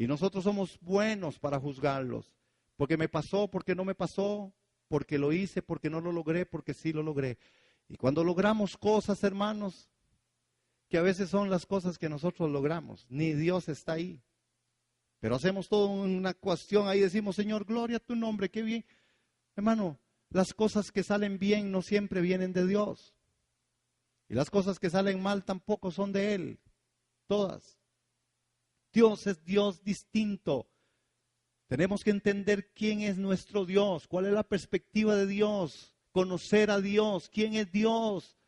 Y nosotros somos buenos para juzgarlos. Porque me pasó, porque no me pasó, porque lo hice, porque no lo logré, porque sí lo logré. Y cuando logramos cosas, hermanos, que a veces son las cosas que nosotros logramos, ni Dios está ahí. Pero hacemos toda una cuestión ahí, decimos: Señor, gloria a tu nombre, qué bien. Hermano, las cosas que salen bien no siempre vienen de Dios. Y las cosas que salen mal tampoco son de Él. Todas. Dios es Dios distinto. Tenemos que entender quién es nuestro Dios, cuál es la perspectiva de Dios, conocer a Dios, quién es Dios.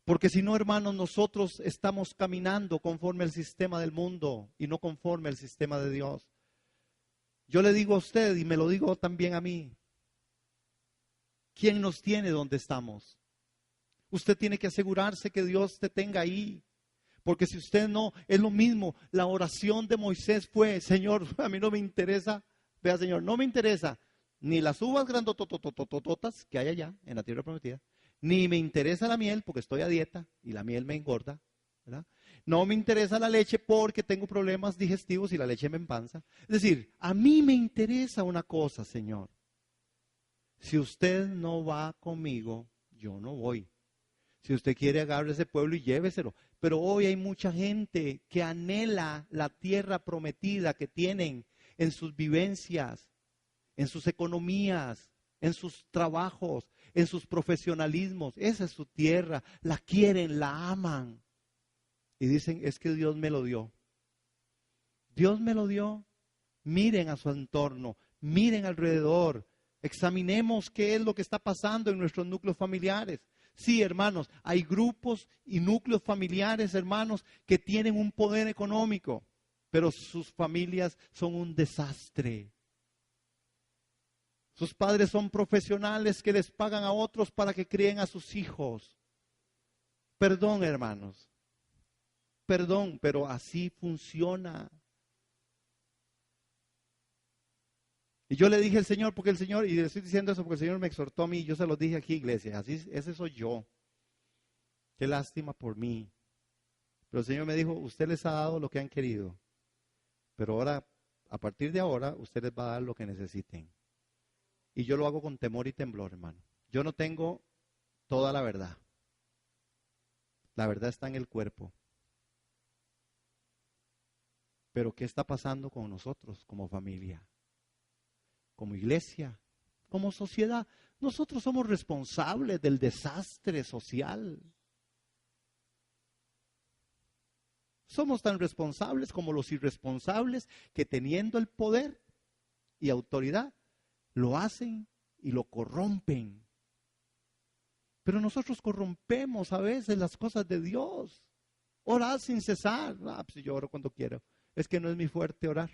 Porque si no, hermanos, nosotros estamos caminando conforme al sistema del mundo y no conforme al sistema de Dios. Yo le digo a usted, y me lo digo también a mí: ¿quién nos tiene donde estamos? Usted tiene que asegurarse que Dios te tenga ahí. Porque si usted no, es lo mismo. La oración de Moisés fue: Señor, a mí no me interesa, vea, Señor, no me interesa ni las uvas grandototototototas que hay allá en la tierra prometida, ni me interesa la miel porque estoy a dieta y la miel me engorda, ¿verdad? No me interesa la leche porque tengo problemas digestivos y la leche me empanza. Es decir, a mí me interesa una cosa, Señor. Si usted no va conmigo, yo no voy. Si usted quiere, agarre ese pueblo y lléveselo. Pero hoy hay mucha gente que anhela la tierra prometida que tienen en sus vivencias, en sus economías, en sus trabajos, en sus profesionalismos. Esa es su tierra. La quieren, la aman. Y dicen: es que Dios me lo dio. Dios me lo dio. Miren a su entorno, miren alrededor. Examinemos qué es lo que está pasando en nuestros núcleos familiares. Sí, hermanos, hay grupos y núcleos familiares, hermanos, que tienen un poder económico, pero sus familias son un desastre. Sus padres son profesionales que les pagan a otros para que críen a sus hijos. Perdón, hermanos. Perdón, pero así funciona. Y yo le dije al Señor, porque el Señor, y le estoy diciendo eso porque el Señor me exhortó a mí, yo se los dije aquí, iglesia, así, ese soy yo. Qué lástima por mí. Pero el Señor me dijo, usted les ha dado lo que han querido, pero ahora, a partir de ahora, usted les va a dar lo que necesiten. Y yo lo hago con temor y temblor, hermano. Yo no tengo toda la verdad. La verdad está en el cuerpo. Pero ¿qué está pasando con nosotros como familia? Como iglesia, como sociedad. Nosotros somos responsables del desastre social. Somos tan responsables como los irresponsables que teniendo el poder y autoridad, lo hacen y lo corrompen. Pero nosotros corrompemos a veces las cosas de Dios. Orar sin cesar. Pues yo oro cuando quiero. Es que no es mi fuerte orar.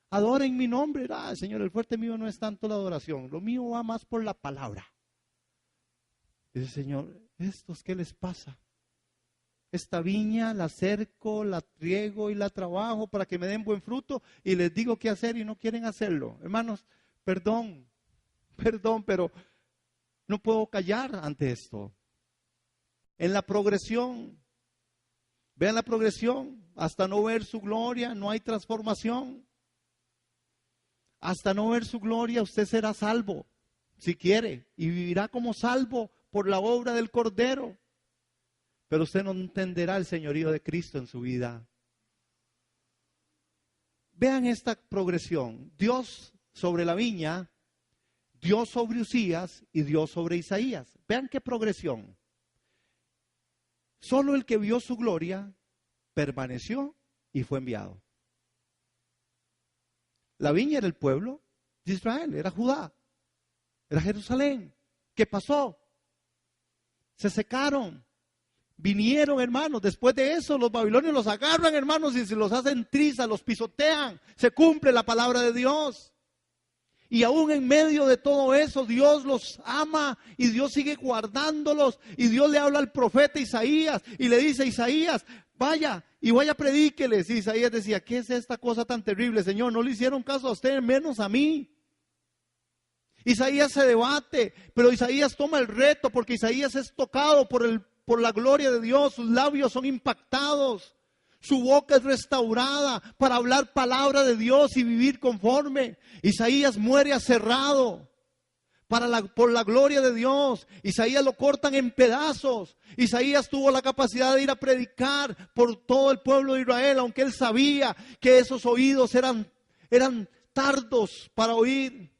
Adoren mi nombre. Señor, el fuerte mío no es tanto la adoración. Lo mío va más por la palabra. Dice, Señor, ¿estos qué les pasa? Esta viña la cerco, la riego y la trabajo para que me den buen fruto y les digo qué hacer y no quieren hacerlo. Hermanos, perdón, pero no puedo callar ante esto. En la progresión, vean la progresión, hasta no ver su gloria no hay transformación. Hasta no ver su gloria usted será salvo, si quiere, y vivirá como salvo por la obra del Cordero. Pero usted no entenderá el señorío de Cristo en su vida. Vean esta progresión. Dios sobre la viña, Dios sobre Uzías y Dios sobre Isaías. Vean qué progresión. Solo el que vio su gloria permaneció y fue enviado. La viña era el pueblo de Israel, era Judá, era Jerusalén. ¿Qué pasó? Se secaron. Vinieron, hermanos, después de eso los babilonios los agarran, hermanos, y se los hacen trizas, los pisotean. Se cumple la palabra de Dios. Y aún en medio de todo eso, Dios los ama y Dios sigue guardándolos. Y Dios le habla al profeta Isaías y le dice, Isaías, vaya predíqueles. Y Isaías decía, ¿qué es esta cosa tan terrible, Señor? No le hicieron caso a usted, menos a mí. Isaías se debate, pero Isaías toma el reto porque Isaías es tocado por la gloria de Dios. Sus labios son impactados. Su boca es restaurada para hablar palabra de Dios y vivir conforme. Isaías muere aserrado por la gloria de Dios. Isaías lo cortan en pedazos. Isaías tuvo la capacidad de ir a predicar por todo el pueblo de Israel, aunque él sabía que esos oídos eran tardos para oír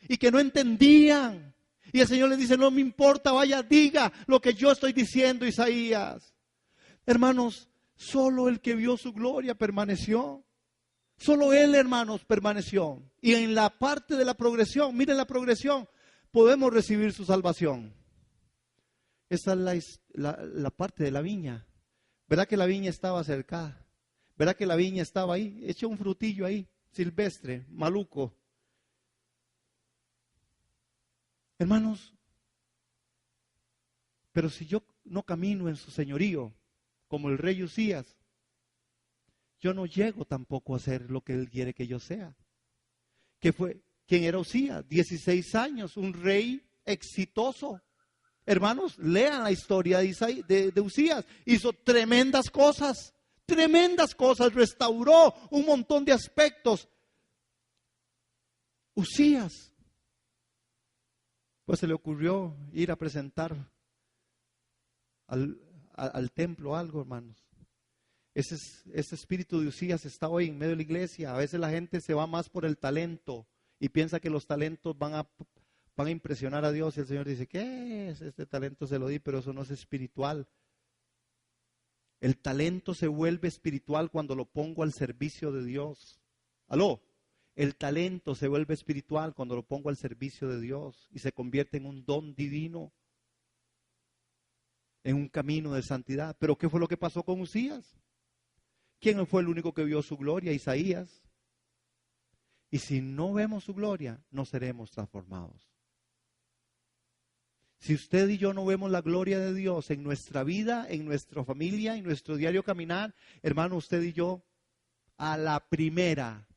y que no entendían. Y el Señor le dice, no me importa, vaya, diga lo que yo estoy diciendo, Isaías. Hermanos, solo el que vio su gloria permaneció. Solo él, hermanos, permaneció. Y en la parte de la progresión, miren la progresión, podemos recibir su salvación. Esa es la parte de la viña. ¿Verdad que la viña estaba cercada? ¿Verdad que la viña estaba ahí? Echa un frutillo ahí, silvestre, maluco. Hermanos, pero si yo no camino en su señorío, como el rey Uzías, yo no llego tampoco a ser lo que él quiere que yo sea. ¿Quién era Uzías? 16 años, un rey exitoso. Hermanos, lean la historia de Uzías. Hizo tremendas cosas, restauró un montón de aspectos. Uzías, pues se le ocurrió ir a presentar al templo algo, hermanos. Ese espíritu de Uzías está hoy en medio de la iglesia. A veces la gente se va más por el talento y piensa que los talentos van a impresionar a Dios. Y el Señor dice, ¿qué es? Este talento se lo di, pero eso no es espiritual. El talento se vuelve espiritual cuando lo pongo al servicio de Dios. ¿Aló? El talento se vuelve espiritual cuando lo pongo al servicio de Dios y se convierte en un don divino, en un camino de santidad. ¿Pero qué fue lo que pasó con Uzías? ¿Quién fue el único que vio su gloria? Isaías. Y si no vemos su gloria, no seremos transformados. Si usted y yo no vemos la gloria de Dios en nuestra vida, en nuestra familia, en nuestro diario caminar, hermano, usted y yo, a la primera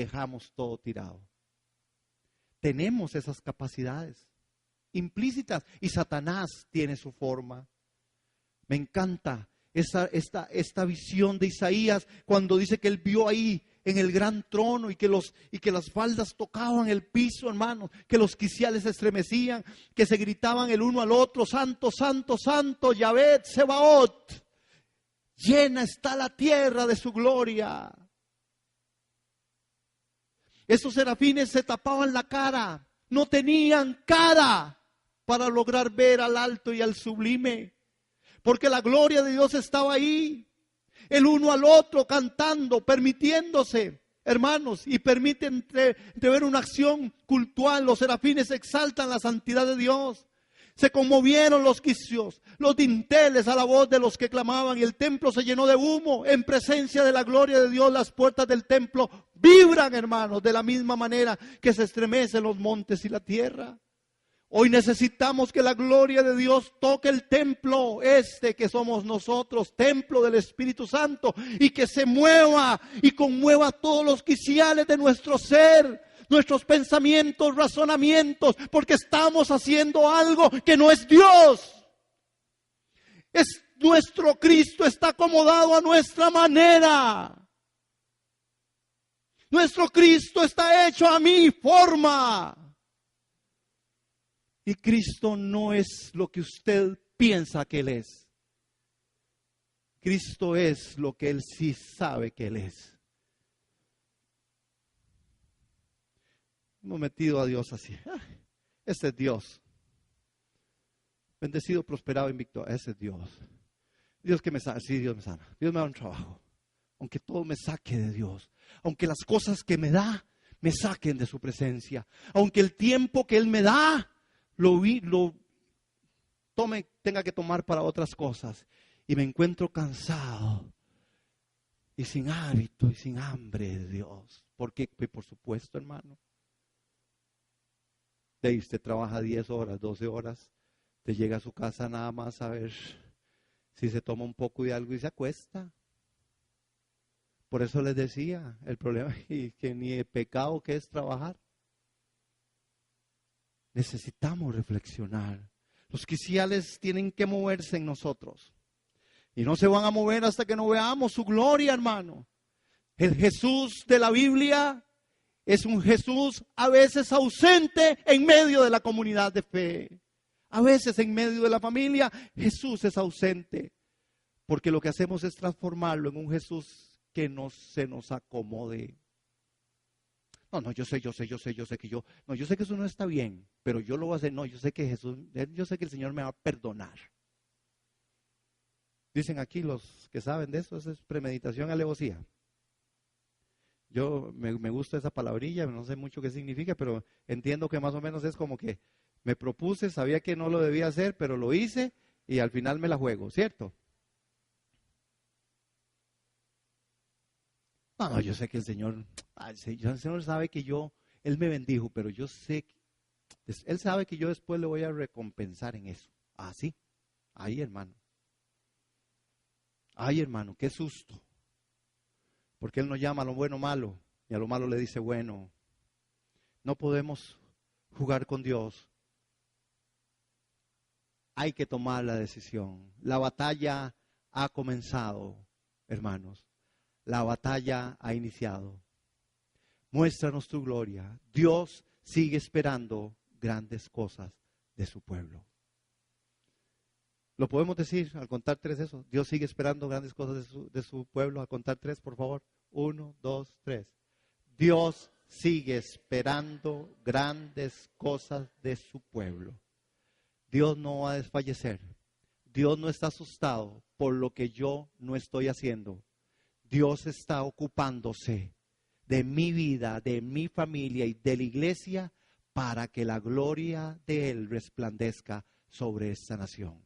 dejamos todo tirado. Tenemos esas capacidades implícitas y Satanás tiene su forma. Me encanta esta visión de Isaías cuando dice que él vio ahí en el gran trono y que las faldas tocaban el piso, hermanos, que los quiciales se estremecían, que se gritaban el uno al otro: santo, santo, santo, Yahvé Sebaot, llena está la tierra de su gloria. Esos serafines se tapaban la cara, no tenían cara para lograr ver al alto y al sublime, porque la gloria de Dios estaba ahí, el uno al otro cantando, permitiéndose, hermanos, y permiten de ver una acción cultual. Los serafines exaltan la santidad de Dios. Se conmovieron los quicios, los dinteles a la voz de los que clamaban, y el templo se llenó de humo en presencia de la gloria de Dios. Las puertas del templo vibran, hermanos, de la misma manera que se estremecen los montes y la tierra. Hoy necesitamos que la gloria de Dios toque el templo que somos nosotros, templo del Espíritu Santo, y que se mueva y conmueva todos los quiciales de nuestro ser, nuestros pensamientos, razonamientos, porque estamos haciendo algo que no es Dios. Nuestro Cristo está acomodado a nuestra manera. Nuestro Cristo está hecho a mi forma. Y Cristo no es lo que usted piensa que Él es. Cristo es lo que Él sí sabe que Él es. Hemos metido a Dios así. Ese es Dios. Bendecido, prosperado, invicto. Ese es Dios. Dios que me sana. Sí, Dios me sana. Dios me da un trabajo. Aunque todo me saque de Dios. Aunque las cosas que me da me saquen de su presencia. Aunque el tiempo que Él me da tenga que tomar para otras cosas, y me encuentro cansado y sin hábito y sin hambre de Dios. Porque, por supuesto, hermano, de ahí usted trabaja 10 horas, 12 horas, te llega a su casa nada más a ver si se toma un poco de algo y se acuesta. Por eso les decía, el problema es que ni el pecado que es trabajar. Necesitamos reflexionar. Los quiciales tienen que moverse en nosotros. Y no se van a mover hasta que no veamos su gloria, hermano. El Jesús de la Biblia es un Jesús a veces ausente en medio de la comunidad de fe. A veces en medio de la familia, Jesús es ausente. Porque lo que hacemos es transformarlo en un Jesús que no se nos acomode. No, yo sé que eso no está bien, pero yo lo voy a hacer. No, yo sé que el Señor me va a perdonar. Dicen aquí los que saben de eso es premeditación, alevosía. Yo me gusta esa palabrilla, no sé mucho qué significa, pero entiendo que más o menos es como que me propuse, sabía que no lo debía hacer, pero lo hice y al final me la juego, ¿cierto? No, yo sé que el Señor sabe que Él me bendijo, pero yo sé, Él sabe que yo después le voy a recompensar en eso. Ah, sí, ahí hermano. Ay hermano, qué susto. Porque Él no llama a lo bueno malo, y a lo malo le dice bueno. No podemos jugar con Dios. Hay que tomar la decisión. La batalla ha comenzado, hermanos. La batalla ha iniciado. Muéstranos tu gloria. Dios sigue esperando grandes cosas de su pueblo. ¿Lo podemos decir al contar 3 eso? Dios sigue esperando grandes cosas de su pueblo. Al contar 3, por favor. 1, 2, 3. Dios sigue esperando grandes cosas de su pueblo. Dios no va a desfallecer. Dios no está asustado por lo que yo no estoy haciendo. Dios está ocupándose de mi vida, de mi familia y de la iglesia para que la gloria de Él resplandezca sobre esta nación.